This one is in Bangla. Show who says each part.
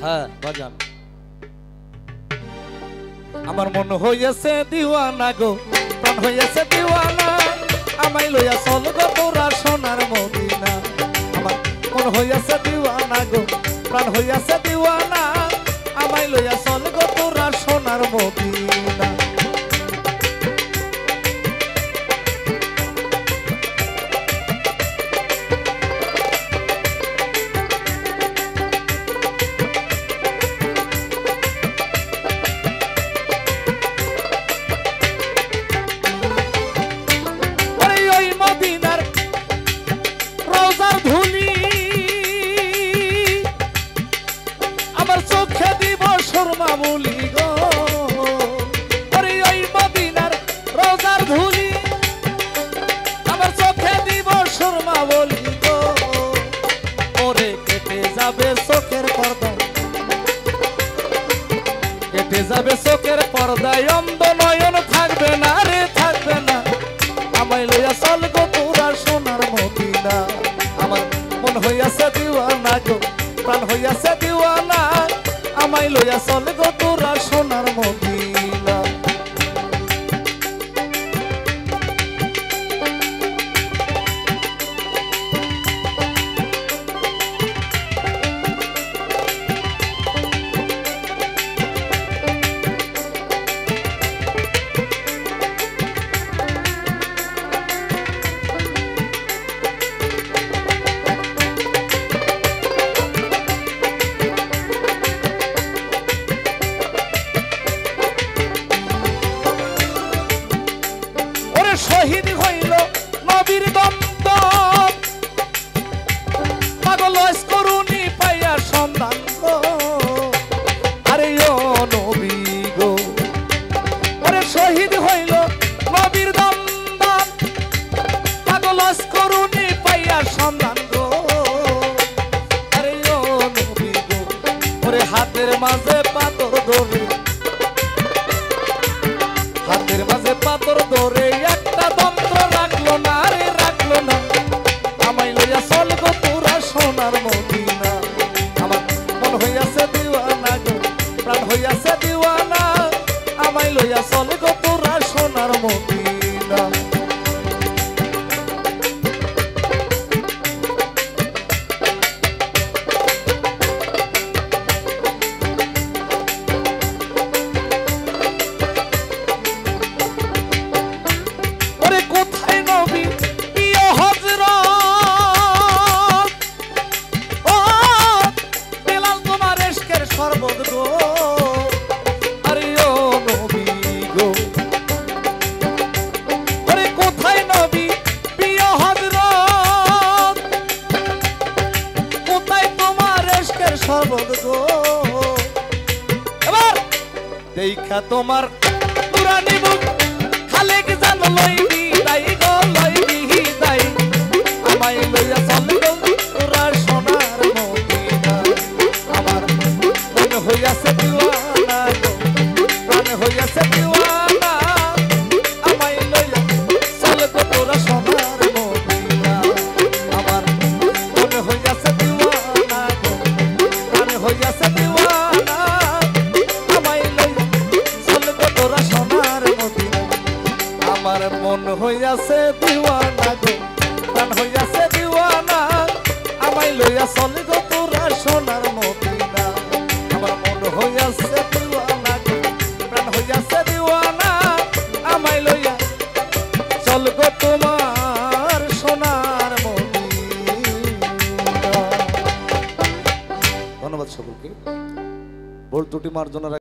Speaker 1: হ্যাঁ বাজান। আমার মন হইয়াছে দিওয়ানা গো, প্রাণ হইয়াছে দিওয়ানা, আমায় লইয়া চল গো তোরা সোনার মদিনা। আমার মন হইয়াছে দিওয়ানা গো, প্রাণ হইয়াছে দিওয়ানা, আমায় লইয়া চল গো তোরা সোনার মদিনা। কেটে যাবে চোখের পর্দায়, অন্ধ নয়ন থাকবে না রে থাকবে না, আমায় লইয়া চল গো তোরা সোনার মদিনা। আমার মন হইয়াছে দিওয়ানা গো, প্রাণ হইয়াছে দিওয়ানা, আমায় লইয়া চল গো তোরা সোনার মদিনা। শহীদ হইল নবীর দন্ত, পাগল করুনি পাইয়া সন্ধান গো, আরে ও নবী গো। ওরে শহীদ হইল নবীর দন্ত, পাগল করুনি পাইয়া সন্ধান গো, আরে ও নবী গো। ওরে হাতের মাঝে পাথর ধরে, হাতের মাঝে পাথর ধরে একটা তন্ত্র রাখলো না রে রাখলো না, আমায় লইয়া চল গো তোরা সোনার মদিনা। আমার মন হইয়াছে দিওয়ানা গো, প্রাণ হইয়াছে দিওয়ানা, আমায় লইয়া চল গো তোরা সোনার মদিনা। দেখা তোমার পুরানি মুখ খালে কি জান লইবি দাই গো লইবি দাই, আমায় লইয়া চল গো তোরা সোনার মদিনা। আমার মন হইয়াছে দিওয়ানা গো, প্রাণ হইয়াছে দিওয়ানা, আমায় লইয়া চল গো তোরা সোনার মদিনা। আমার মন হইয়াছে দিওয়ানা গো, প্রাণ হইয়াছে দিওয়ানা, আমার মন হইয়াছে দিওয়ানা গো, প্রাণ হইয়াছে দিওয়ানা, আমায় লইয়া চল গো তোরা সোনার মদিনা। আমার মন হইয়াছে দিওয়ানা গো, প্রাণ হইয়াছে দিওয়ানা, আমায় লইয়া চল গো তোমার সোনার মদিনা। ধন্যবাদ সকলকে। ভুল ত্রুটি মার্জনা।